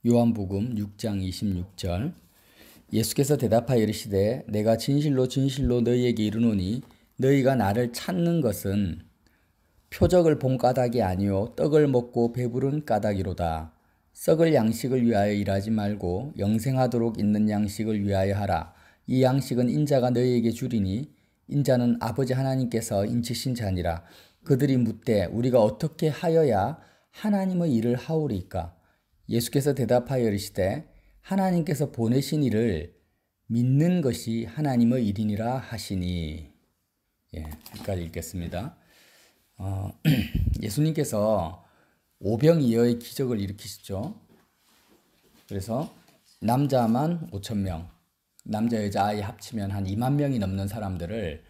요한복음 6장 26절. 예수께서 대답하여 이르시되 내가 진실로 진실로 너희에게 이르노니 너희가 나를 찾는 것은 표적을 본 까닭이 아니요 떡을 먹고 배부른 까닭이로다. 썩을 양식을 위하여 일하지 말고 영생하도록 있는 양식을 위하여 하라. 이 양식은 인자가 너희에게 주리니 인자는 아버지 하나님께서 인치신 자니라. 그들이 묻되 우리가 어떻게 하여야 하나님의 일을 하오리까? 예수께서 대답하여 이르시되 하나님께서 보내신 이를 믿는 것이 하나님의 일이니라 하시니. 여기까지 읽겠습니다. 예수님께서 오병이어의 기적을 일으키시죠. 그래서 남자만 5,000명, 남자 여자 아이 합치면 한 2만 명이 넘는 사람들을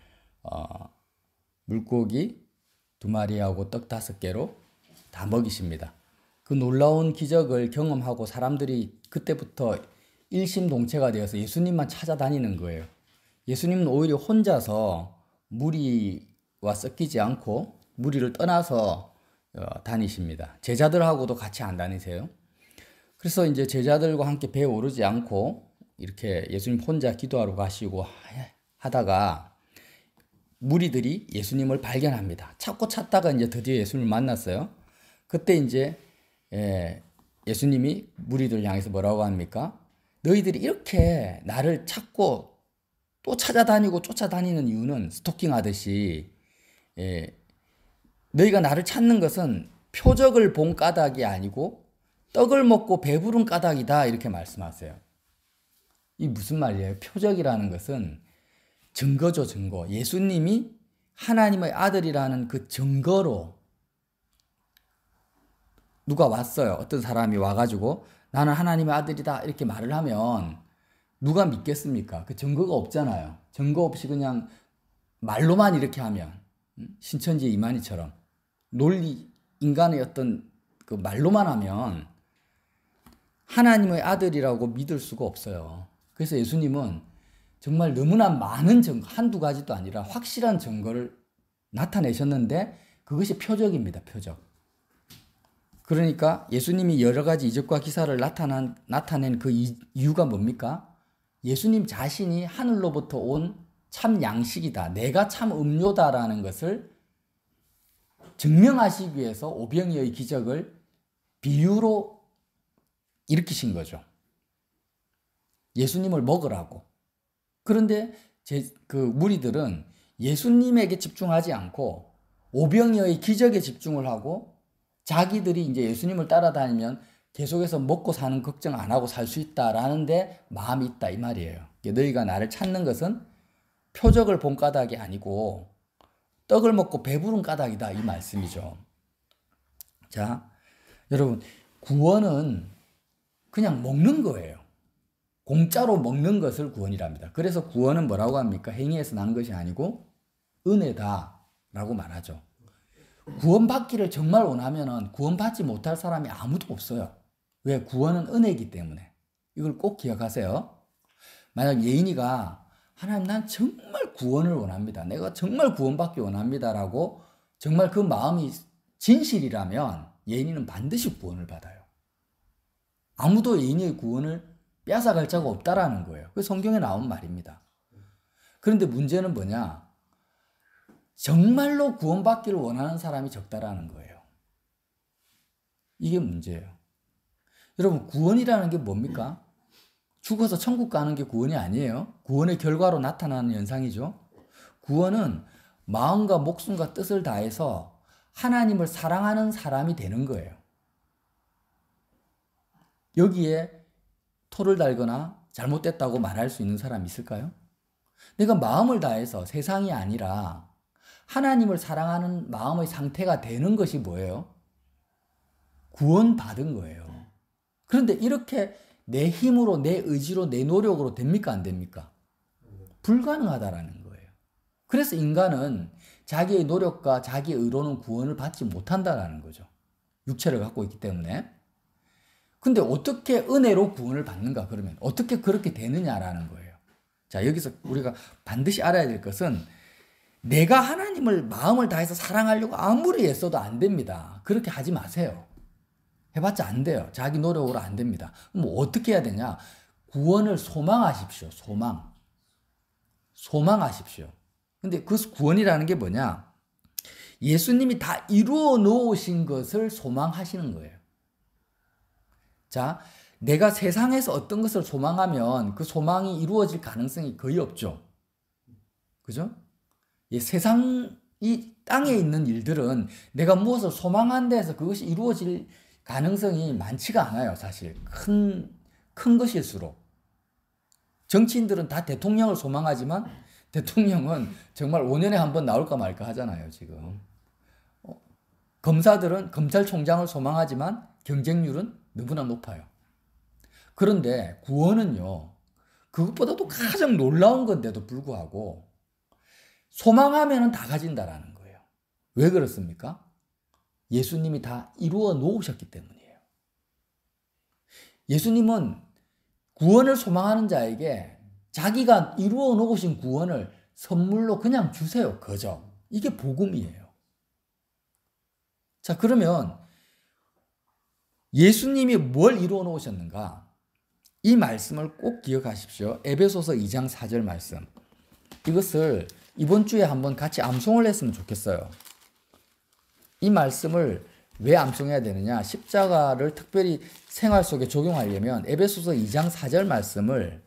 물고기 2마리하고 떡 5개로 다 먹이십니다. 그 놀라운 기적을 경험하고 사람들이 그때부터 일심동체가 되어서 예수님만 찾아다니는 거예요. 예수님은 오히려 혼자서 무리와 섞이지 않고 무리를 떠나서 다니십니다. 제자들하고도 같이 안 다니세요. 그래서 이제 제자들과 함께 배에 오르지 않고 이렇게 예수님 혼자 기도하러 가시고 하다가 무리들이 예수님을 발견합니다. 찾고 찾다가 이제 드디어 예수님을 만났어요. 그때 이제 예수님이 무리들 향해서 뭐라고 합니까? 너희들이 이렇게 나를 찾고 또 찾아다니고 쫓아다니는 이유는 스토킹 하듯이 너희가 나를 찾는 것은 표적을 본 까닭이 아니고 떡을 먹고 배부른 까닭이다, 이렇게 말씀하세요. 이 무슨 말이에요? 표적이라는 것은 증거죠, 증거. 예수님이 하나님의 아들이라는 그 증거로 누가 왔어요. 어떤 사람이 와가지고 나는 하나님의 아들이다 이렇게 말을 하면 누가 믿겠습니까? 그 증거가 없잖아요. 증거 없이 그냥 말로만 이렇게 하면 신천지 이만희처럼 논리 인간의 어떤 그 말로만 하면 하나님의 아들이라고 믿을 수가 없어요. 그래서 예수님은 정말 너무나 많은 증거, 한두 가지도 아니라 확실한 증거를 나타내셨는데 그것이 표적입니다. 표적. 그러니까 예수님이 여러 가지 이적과 기사를 나타낸 그 이유가 뭡니까? 예수님 자신이 하늘로부터 온 참 양식이다. 내가 참 음료다라는 것을 증명하시기 위해서 오병이어의 기적을 비유로 일으키신 거죠. 예수님을 먹으라고. 그런데 그 무리들은 예수님에게 집중하지 않고 오병이어의 기적에 집중을 하고 자기들이 이제 예수님을 따라다니면 계속해서 먹고 사는 걱정 안 하고 살 수 있다라는데 마음이 있다, 이 말이에요. 너희가 나를 찾는 것은 표적을 본 까닭이 아니고 떡을 먹고 배부른 까닭이다, 이 말씀이죠. 자, 여러분, 구원은 그냥 먹는 거예요. 공짜로 먹는 것을 구원이랍니다. 그래서 구원은 뭐라고 합니까? 행위에서 난 것이 아니고 은혜다라고 말하죠. 구원받기를 정말 원하면 구원받지 못할 사람이 아무도 없어요. 왜? 구원은 은혜이기 때문에. 이걸 꼭 기억하세요. 만약 예인이가 하나님, 난 정말 구원을 원합니다. 내가 정말 구원받기 원합니다라고 정말 그 마음이 진실이라면 예인이는 반드시 구원을 받아요. 아무도 예인이의 구원을 빼앗아갈 자가 없다라는 거예요. 그게 성경에 나온 말입니다. 그런데 문제는 뭐냐? 정말로 구원받기를 원하는 사람이 적다라는 거예요. 이게 문제예요. 여러분, 구원이라는 게 뭡니까? 죽어서 천국 가는 게 구원이 아니에요. 구원의 결과로 나타나는 현상이죠. 구원은 마음과 목숨과 뜻을 다해서 하나님을 사랑하는 사람이 되는 거예요. 여기에 토를 달거나 잘못됐다고 말할 수 있는 사람이 있을까요? 내가 마음을 다해서 세상이 아니라 하나님을 사랑하는 마음의 상태가 되는 것이 뭐예요? 구원받은 거예요. 그런데 이렇게 내 힘으로, 내 의지로, 내 노력으로 됩니까? 안 됩니까? 불가능하다라는 거예요. 그래서 인간은 자기의 노력과 자기의 의로는 구원을 받지 못한다라는 거죠. 육체를 갖고 있기 때문에. 근데 어떻게 은혜로 구원을 받는가? 그러면 어떻게 그렇게 되느냐라는 거예요. 자, 여기서 우리가 반드시 알아야 될 것은 내가 하나님을 마음을 다해서 사랑하려고 아무리 애써도 안 됩니다. 그렇게 하지 마세요. 해봤자 안 돼요. 자기 노력으로 안 됩니다. 그럼 어떻게 해야 되냐? 구원을 소망하십시오. 소망하십시오. 근데 그 구원이라는 게 뭐냐? 예수님이 다 이루어 놓으신 것을 소망하시는 거예요. 자, 내가 세상에서 어떤 것을 소망하면 그 소망이 이루어질 가능성이 거의 없죠. 그죠? 이 땅에 있는 일들은 내가 무엇을 소망한 데서 그것이 이루어질 가능성이 많지가 않아요, 사실. 큰 것일수록. 정치인들은 다 대통령을 소망하지만 대통령은 정말 5년에 한 번 나올까 말까 하잖아요, 지금. 검사들은 검찰총장을 소망하지만 경쟁률은 너무나 높아요. 그런데 구원은요, 그것보다도 가장 놀라운 건데도 불구하고 소망하면 다 가진다라는 거예요. 왜 그렇습니까? 예수님이 다 이루어 놓으셨기 때문이에요. 예수님은 구원을 소망하는 자에게 자기가 이루어 놓으신 구원을 선물로 그냥 주세요. 그저. 이게 복음이에요. 자, 그러면 예수님이 뭘 이루어 놓으셨는가? 이 말씀을 꼭 기억하십시오. 에베소서 2장 4절 말씀. 이것을 이번 주에 한번 같이 암송을 했으면 좋겠어요. 이 말씀을 왜 암송해야 되느냐? 십자가를 특별히 생활 속에 적용하려면 에베소서 2장 4절 말씀을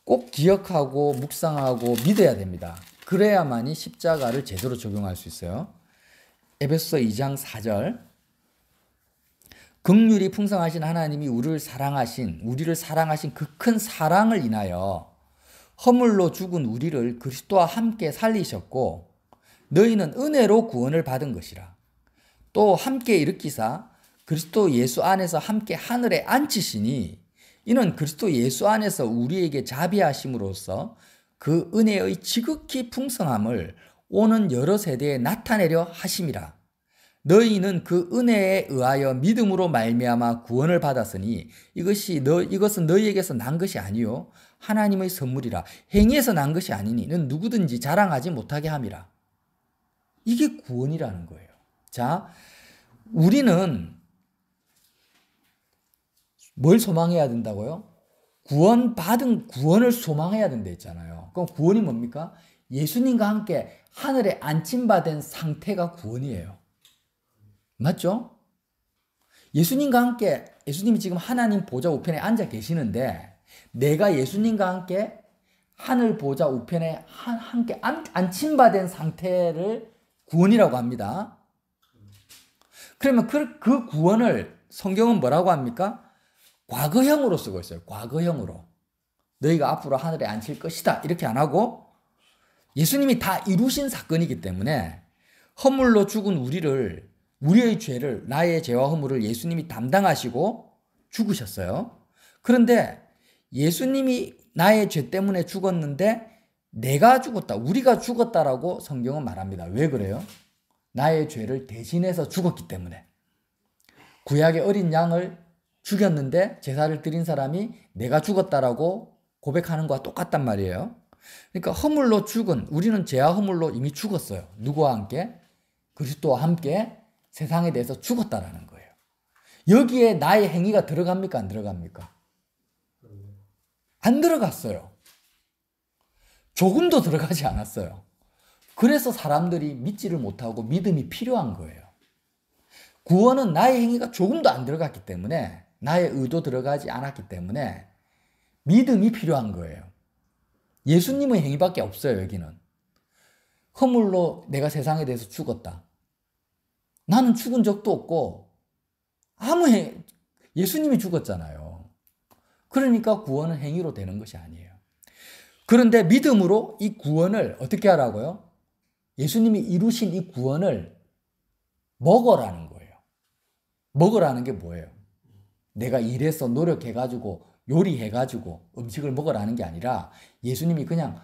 꼭 기억하고 묵상하고 믿어야 됩니다. 그래야만이 십자가를 제대로 적용할 수 있어요. 에베소서 2장 4절. 긍휼이 풍성하신 하나님이 우리를 사랑하신 그 큰 사랑을 인하여 허물로 죽은 우리를 그리스도와 함께 살리셨고 너희는 은혜로 구원을 받은 것이라. 또 함께 일으키사 그리스도 예수 안에서 함께 하늘에 앉히시니 이는 그리스도 예수 안에서 우리에게 자비하심으로써 그 은혜의 지극히 풍성함을 오는 여러 세대에 나타내려 하심이라. 너희는 그 은혜에 의하여 믿음으로 말미암아 구원을 받았으니 이것은 너희에게서 난 것이 아니요 하나님의 선물이라. 행위에서 난 것이 아니니 는 누구든지 자랑하지 못하게 함이라. 이게 구원이라는 거예요. 자, 우리는 뭘 소망해야 된다고요? 구원받은 구원을 소망해야 된다 했잖아요. 그럼 구원이 뭡니까? 예수님과 함께 하늘에 안침받은 상태가 구원이에요. 맞죠? 예수님과 함께, 예수님이 지금 하나님 보좌 우편에 앉아 계시는데 내가 예수님과 함께 하늘 보좌 우편에 함께 안침받은 상태를 구원이라고 합니다. 그러면 그 구원을 성경은 뭐라고 합니까? 과거형으로 쓰고 있어요. 과거형으로. 너희가 앞으로 하늘에 앉힐 것이다. 이렇게 안 하고 예수님이 다 이루신 사건이기 때문에 허물로 죽은 우리의 죄를, 나의 죄와 허물을 예수님이 담당하시고 죽으셨어요. 그런데 예수님이 나의 죄 때문에 죽었는데 내가 죽었다, 우리가 죽었다라고 성경은 말합니다. 왜 그래요? 나의 죄를 대신해서 죽었기 때문에. 구약의 어린 양을 죽였는데 제사를 드린 사람이 내가 죽었다라고 고백하는 것과 똑같단 말이에요. 그러니까 허물로 죽은, 우리는 죄와 허물로 이미 죽었어요. 누구와 함께? 그리스도와 함께 세상에 대해서 죽었다라는 거예요. 여기에 나의 행위가 들어갑니까? 안 들어갑니까? 안 들어갔어요. 조금도 들어가지 않았어요. 그래서 사람들이 믿지를 못하고 믿음이 필요한 거예요. 구원은 나의 행위가 조금도 안 들어갔기 때문에, 나의 의도 들어가지 않았기 때문에 믿음이 필요한 거예요. 예수님의 행위밖에 없어요, 여기는. 허물로 내가 세상에 대해서 죽었다. 나는 죽은 적도 없고 예수님이 죽었잖아요. 그러니까 구원은 행위로 되는 것이 아니에요. 그런데 믿음으로 이 구원을 어떻게 하라고요? 예수님이 이루신 이 구원을 먹으라는 거예요. 먹으라는 게 뭐예요? 내가 일해서 노력해가지고 요리해가지고 음식을 먹으라는 게 아니라 예수님이 그냥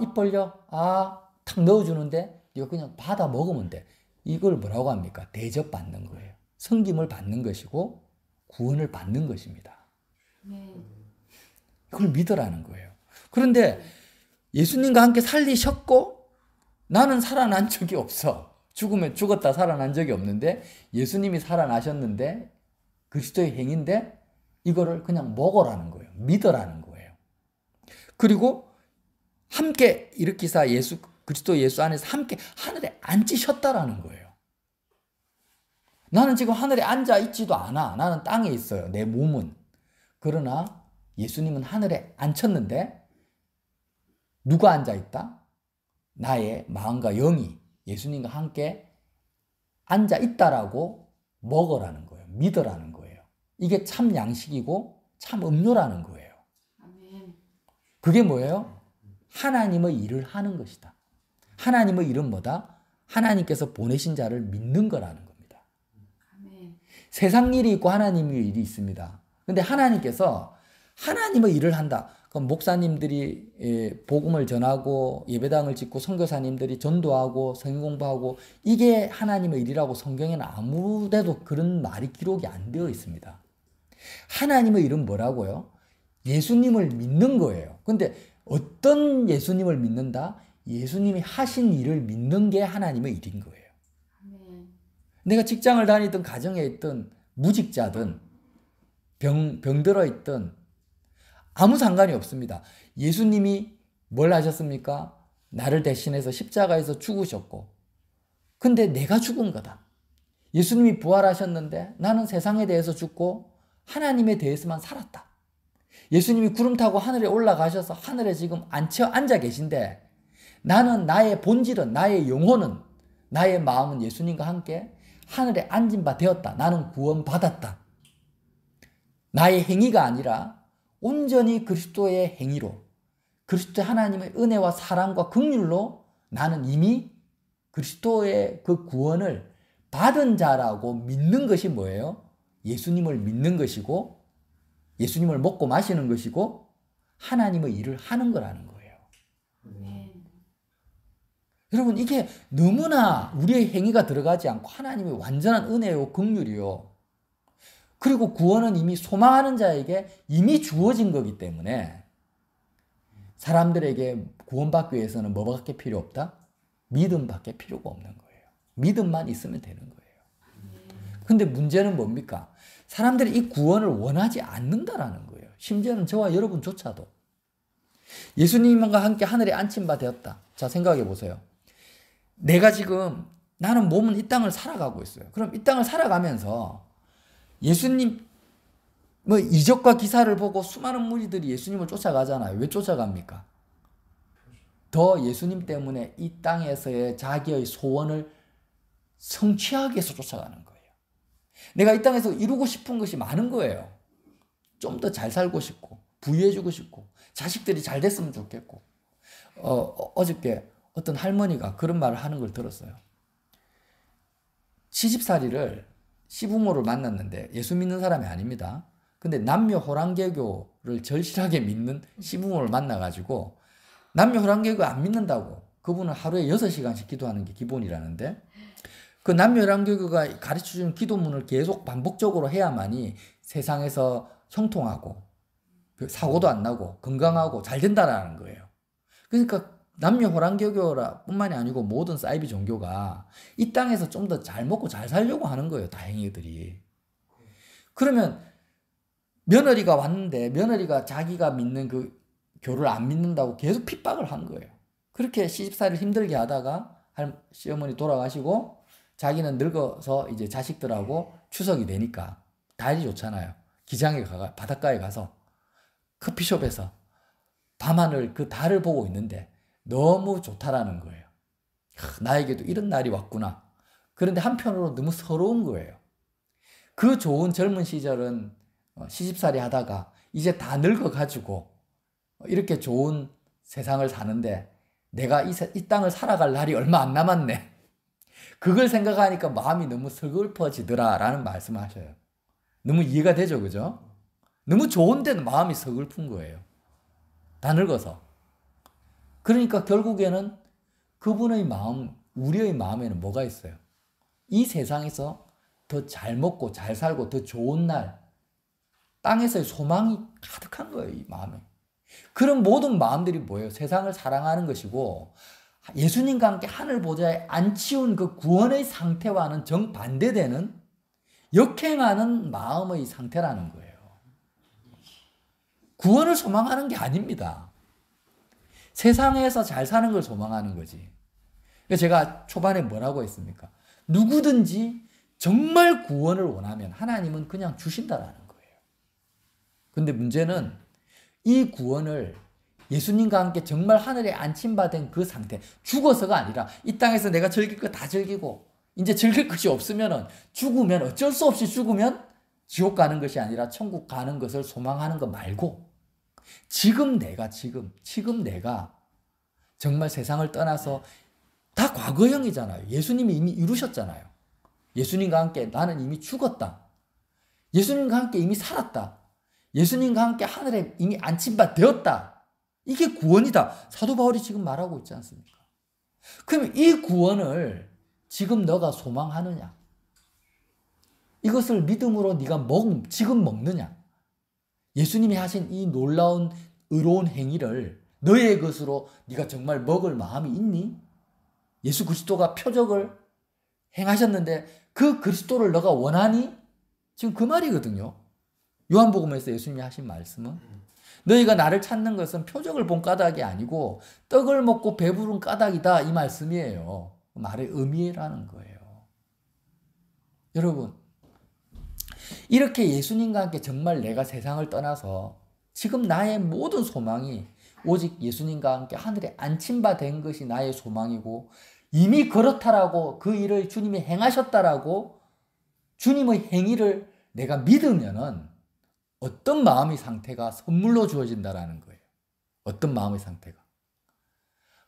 입 벌려 탁 넣어주는데 이거 그냥 받아 먹으면 돼. 이걸 뭐라고 합니까? 대접받는 거예요. 섬김을 받는 것이고 구원을 받는 것입니다. 이걸 믿으라는 거예요. 그런데 예수님과 함께 살리셨고 나는 살아난 적이 없어. 죽었다 살아난 적이 없는데 예수님이 살아나셨는데 그리스도의 행위인데 이거를 그냥 먹으라는 거예요. 믿으라는 거예요. 그리고 함께 일으키사 그리스도 예수 안에서 함께 하늘에 앉으셨다라는 거예요. 나는 지금 하늘에 앉아 있지도 않아. 나는 땅에 있어요. 내 몸은. 그러나 예수님은 하늘에 앉혔는데 누가 앉아 있다? 나의 마음과 영이 예수님과 함께 앉아 있다라고 먹으라는 거예요. 믿으라는 거예요. 이게 참 양식이고 참 음료라는 거예요. 그게 뭐예요? 하나님의 일을 하는 것이다. 하나님의 일은 뭐다? 하나님께서 보내신 자를 믿는 거라는 겁니다. 세상 일이 있고 하나님의 일이 있습니다. 근데 하나님께서 하나님의 일을 한다. 그럼 목사님들이 복음을 전하고 예배당을 짓고 선교사님들이 전도하고 성경 공부하고 이게 하나님의 일이라고 성경에는 아무데도 그런 말이 기록이 안 되어 있습니다. 하나님의 일은 뭐라고요? 예수님을 믿는 거예요. 근데 어떤 예수님을 믿는다? 예수님이 하신 일을 믿는 게 하나님의 일인 거예요. 내가 직장을 다니든 가정에 있든 무직자든 병들어 있든 아무 상관이 없습니다. 예수님이 뭘 하셨습니까? 나를 대신해서 십자가에서 죽으셨고 근데 내가 죽은 거다. 예수님이 부활하셨는데 나는 세상에 대해서 죽고 하나님에 대해서만 살았다. 예수님이 구름 타고 하늘에 올라가셔서 하늘에 지금 앉아 계신데 나는 나의 본질은 나의 영혼은 나의 마음은 예수님과 함께 하늘에 앉은 바 되었다. 나는 구원받았다. 나의 행위가 아니라 온전히 그리스도의 행위로 그리스도 하나님의 은혜와 사랑과 긍휼로 나는 이미 그리스도의 그 구원을 받은 자라고 믿는 것이 뭐예요? 예수님을 믿는 것이고 예수님을 먹고 마시는 것이고 하나님의 일을 하는 거라는 거예요. 여러분 이게 너무나 우리의 행위가 들어가지 않고 하나님의 완전한 은혜요 긍휼이요. 그리고 구원은 이미 소망하는 자에게 이미 주어진 거기 때문에 사람들에게 구원받기 위해서는 뭐밖에 필요 없다? 믿음밖에 필요가 없는 거예요. 믿음만 있으면 되는 거예요. 근데 문제는 뭡니까? 사람들이 이 구원을 원하지 않는다라는 거예요. 심지어는 저와 여러분조차도. 예수님과 함께 하늘에 앉힌 바 되었다. 자, 생각해 보세요. 내가 지금 나는 몸은 이 땅을 살아가고 있어요. 그럼 이 땅을 살아가면서 예수님 뭐 이적과 기사를 보고 수많은 무리들이 예수님을 쫓아가잖아요. 왜 쫓아갑니까? 더 예수님 때문에 이 땅에서의 자기의 소원을 성취하기 위해서 쫓아가는 거예요. 내가 이 땅에서 이루고 싶은 것이 많은 거예요. 좀 더 잘 살고 싶고 부유해지고 싶고 자식들이 잘 됐으면 좋겠고 어저께 어떤 할머니가 그런 말을 하는 걸 들었어요. 시집살이를 시부모를 만났는데 예수 믿는 사람이 아닙니다. 근데 남녀 호랑개교를 절실하게 믿는 시부모를 만나가지고 남녀 호랑개교 안 믿는다고 그분은 하루에 6시간씩 기도하는 게 기본이라는데 그 남녀 호랑개교가 가르쳐주는 기도문을 계속 반복적으로 해야만이 세상에서 형통하고 사고도 안 나고 건강하고 잘 된다라는 거예요. 그러니까 남녀 호랑개교라 뿐만이 아니고 모든 사이비 종교가 이 땅에서 좀 더 잘 먹고 잘 살려고 하는 거예요. 다행히들이. 그러면 며느리가 왔는데 며느리가 자기가 믿는 그 교를 안 믿는다고 계속 핍박을 한 거예요. 그렇게 시집살이를 힘들게 하다가 시어머니 돌아가시고 자기는 늙어서 이제 자식들하고 추석이 되니까 날이 좋잖아요. 기장에 가가 바닷가에 가서 커피숍에서 밤하늘 그 달을 보고 있는데 너무 좋다라는 거예요. 나에게도 이런 날이 왔구나. 그런데 한편으로 너무 서러운 거예요. 그 좋은 젊은 시절은 시집살이 하다가 이제 다 늙어가지고 이렇게 좋은 세상을 사는데 내가 이 땅을 살아갈 날이 얼마 안 남았네. 그걸 생각하니까 마음이 너무 서글퍼지더라 라는 말씀을 하셔요. 너무 이해가 되죠, 그죠? 너무 좋은데는 마음이 서글픈 거예요. 다 늙어서. 그러니까 결국에는 그분의 마음, 우리의 마음에는 뭐가 있어요? 이 세상에서 더 잘 먹고 잘 살고 더 좋은 날, 땅에서의 소망이 가득한 거예요, 이 마음에. 그런 모든 마음들이 뭐예요? 세상을 사랑하는 것이고 예수님과 함께 하늘 보좌에 앉히운 그 구원의 상태와는 정반대되는 역행하는 마음의 상태라는 거예요. 구원을 소망하는 게 아닙니다. 세상에서 잘 사는 걸 소망하는 거지. 제가 초반에 뭐라고 했습니까? 누구든지 정말 구원을 원하면 하나님은 그냥 주신다라는 거예요. 근데 문제는 이 구원을 예수님과 함께 정말 하늘에 안침받은 그 상태, 죽어서가 아니라 이 땅에서 내가 즐길 거 다 즐기고 이제 즐길 것이 없으면 죽으면 어쩔 수 없이 죽으면 지옥 가는 것이 아니라 천국 가는 것을 소망하는 것 말고 지금 내가 정말 세상을 떠나서 다 과거형이잖아요. 예수님이 이미 이루셨잖아요. 예수님과 함께 나는 이미 죽었다. 예수님과 함께 이미 살았다. 예수님과 함께 하늘에 이미 안침받 되었다. 이게 구원이다. 사도 바울이 지금 말하고 있지 않습니까? 그럼 이 구원을 지금 너가 소망하느냐? 이것을 믿음으로 네가 지금 먹느냐? 예수님이 하신 이 놀라운 의로운 행위를 너의 것으로 네가 정말 먹을 마음이 있니? 예수 그리스도가 표적을 행하셨는데 그 그리스도를 너가 원하니? 지금 그 말이거든요. 요한복음에서 예수님이 하신 말씀은 너희가 나를 찾는 것은 표적을 본 까닭이 아니고 떡을 먹고 배부른 까닭이다 이 말씀이에요. 말의 의미라는 거예요. 여러분 이렇게 예수님과 함께 정말 내가 세상을 떠나서 지금 나의 모든 소망이 오직 예수님과 함께 하늘에 안침바 된 것이 나의 소망이고 이미 그렇다라고 그 일을 주님이 행하셨다라고 주님의 행위를 내가 믿으면은 어떤 마음의 상태가 선물로 주어진다라는 거예요. 어떤 마음의 상태가.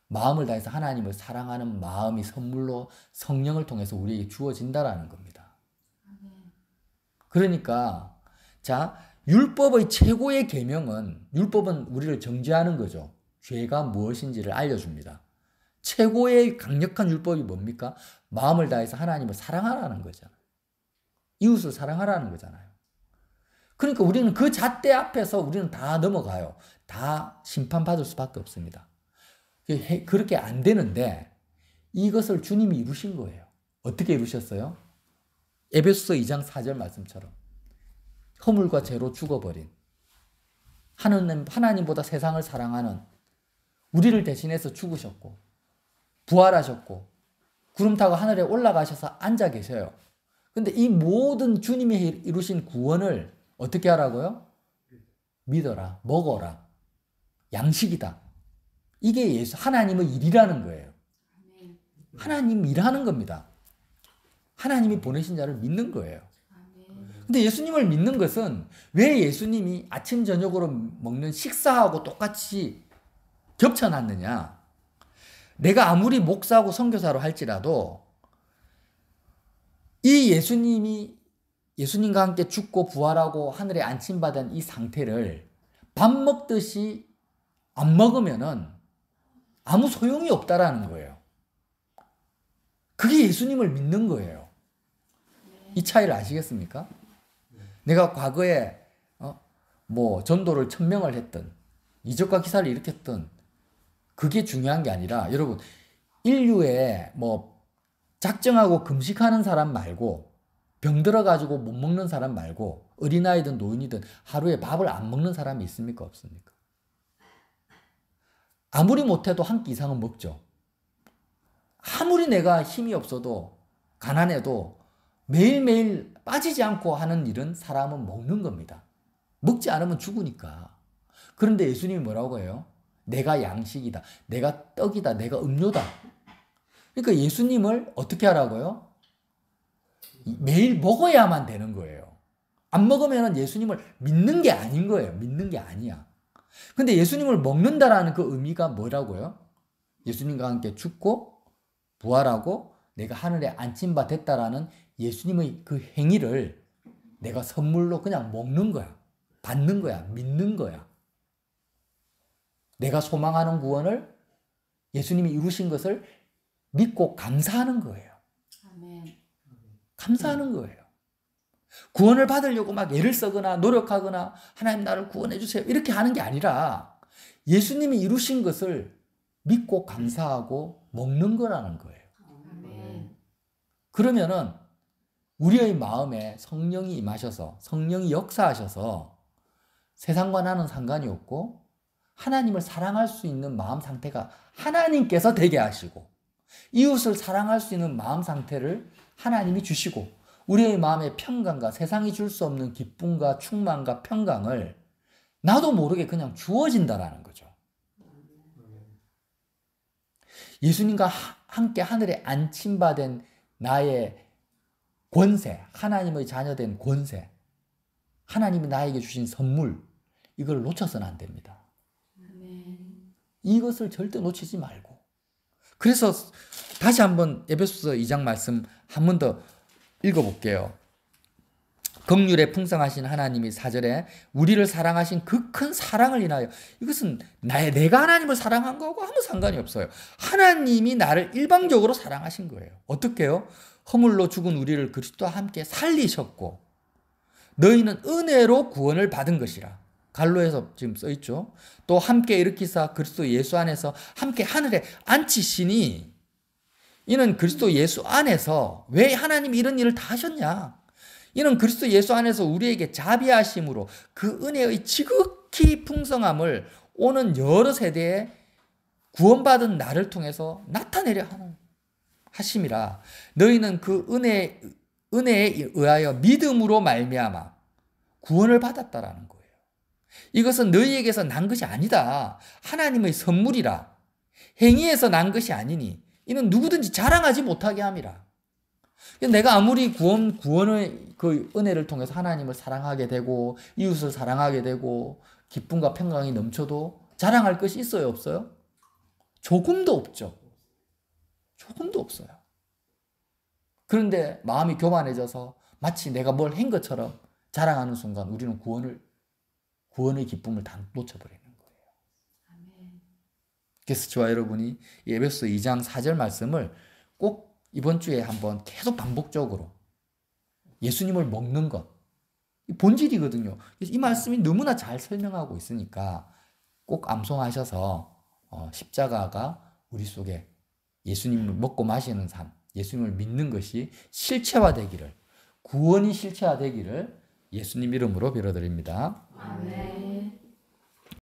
마음을 다해서 하나님을 사랑하는 마음이 선물로 성령을 통해서 우리에게 주어진다라는 겁니다. 그러니까 자 율법의 최고의 계명은 율법은 우리를 정죄하는 거죠. 죄가 무엇인지를 알려줍니다. 최고의 강력한 율법이 뭡니까? 마음을 다해서 하나님을 사랑하라는 거잖아요. 이웃을 사랑하라는 거잖아요. 그러니까 우리는 그 잣대 앞에서 우리는 다 넘어가요. 다 심판받을 수밖에 없습니다. 그렇게 안 되는데 이것을 주님이 이루신 거예요. 어떻게 이루셨어요? 에베소서 2장 4절 말씀처럼 허물과 죄로 죽어버린 하나님보다 세상을 사랑하는 우리를 대신해서 죽으셨고 부활하셨고 구름 타고 하늘에 올라가셔서 앉아 계셔요. 근데 이 모든 주님이 이루신 구원을 어떻게 하라고요? 믿어라, 먹어라, 양식이다. 이게 하나님의 일이라는 거예요. 하나님 일하는 겁니다. 하나님이 보내신 자를 믿는 거예요. 근데 예수님을 믿는 것은 왜 예수님이 아침 저녁으로 먹는 식사하고 똑같이 겹쳐놨느냐? 내가 아무리 목사하고 선교사로 할지라도 이 예수님과 함께 죽고 부활하고 하늘에 안침받은 이 상태를 밥 먹듯이 안 먹으면은 아무 소용이 없다라는 거예요. 그게 예수님을 믿는 거예요. 이 차이를 아시겠습니까? 내가 과거에 전도를 1000명을 했던 이적과 기사를 일으켰던 그게 중요한 게 아니라 여러분 인류에 작정하고 금식하는 사람 말고 병들어가지고 못 먹는 사람 말고 어린아이든 노인이든 하루에 밥을 안 먹는 사람이 있습니까? 없습니까? 아무리 못해도 한 끼 이상은 먹죠. 아무리 내가 힘이 없어도 가난해도 매일매일 빠지지 않고 하는 일은 사람은 먹는 겁니다. 먹지 않으면 죽으니까. 그런데 예수님이 뭐라고 해요? 내가 양식이다. 내가 떡이다. 내가 음료다. 그러니까 예수님을 어떻게 하라고요? 매일 먹어야만 되는 거예요. 안 먹으면 예수님을 믿는 게 아닌 거예요. 믿는 게 아니야. 근데 예수님을 먹는다라는 그 의미가 뭐라고요? 예수님과 함께 죽고 부활하고 내가 하늘에 안침바 됐다라는 예수님의 그 행위를 내가 선물로 그냥 먹는 거야. 받는 거야. 믿는 거야. 내가 소망하는 구원을 예수님이 이루신 것을 믿고 감사하는 거예요. 아멘. 감사하는 거예요. 구원을 받으려고 막 애를 쓰거나 노력하거나 하나님 나를 구원해 주세요 이렇게 하는 게 아니라 예수님이 이루신 것을 믿고 감사하고 먹는 거라는 거예요. 아멘. 그러면은 우리의 마음에 성령이 임하셔서 성령이 역사하셔서 세상과 나는 상관이 없고 하나님을 사랑할 수 있는 마음 상태가 하나님께서 되게 하시고 이웃을 사랑할 수 있는 마음 상태를 하나님이 주시고 우리의 마음의 평강과 세상이 줄 수 없는 기쁨과 충만과 평강을 나도 모르게 그냥 주어진다라는 거죠. 예수님과 함께 하늘에 안침받은 나의 권세, 하나님의 자녀된 권세, 하나님이 나에게 주신 선물, 이걸 놓쳐서는 안 됩니다. 이것을 절대 놓치지 말고. 그래서 다시 한번 에베소서 2장 말씀 한 번 더 읽어볼게요. 긍휼에 풍성하신 하나님이 4절에 우리를 사랑하신 그 큰 사랑을 인하여, 이것은 내가 하나님을 사랑한 거하고 아무 상관이 없어요. 하나님이 나를 일방적으로 사랑하신 거예요. 어떻게요? 허물로 죽은 우리를 그리스도와 함께 살리셨고 너희는 은혜로 구원을 받은 것이라. 갈로에서 지금 써있죠. 또 함께 일으키사 그리스도 예수 안에서 함께 하늘에 앉히시니, 이는 그리스도 예수 안에서 왜 하나님이 이런 일을 다 하셨냐? 이는 그리스도 예수 안에서 우리에게 자비하심으로 그 은혜의 지극히 풍성함을 오는 여러 세대에 구원받은 나를 통해서 나타내려 하심이라. 너희는 그 은혜에 의하여 믿음으로 말미암아 구원을 받았다라는 거예요. 이것은 너희에게서 난 것이 아니다. 하나님의 선물이라. 행위에서 난 것이 아니니 이는 누구든지 자랑하지 못하게 함이라. 내가 아무리 구원의 그 은혜를 통해서 하나님을 사랑하게 되고 이웃을 사랑하게 되고 기쁨과 평강이 넘쳐도 자랑할 것이 있어요, 없어요? 조금도 없죠. 조금도 없어요. 그런데 마음이 교만해져서 마치 내가 뭘 한 것처럼 자랑하는 순간 우리는 구원의 기쁨을 다 놓쳐버리는 거예요. 그래서 저와 여러분이 에베소서 2장 4절 말씀을 꼭 이번 주에 한번 계속 반복적으로, 예수님을 먹는 것, 본질이거든요. 이 말씀이 너무나 잘 설명하고 있으니까 꼭 암송하셔서 십자가가 우리 속에 예수님을 먹고 마시는 삶, 예수님을 믿는 것이 실체화되기를, 구원이 실체화되기를 예수님 이름으로 빌어드립니다. 아멘.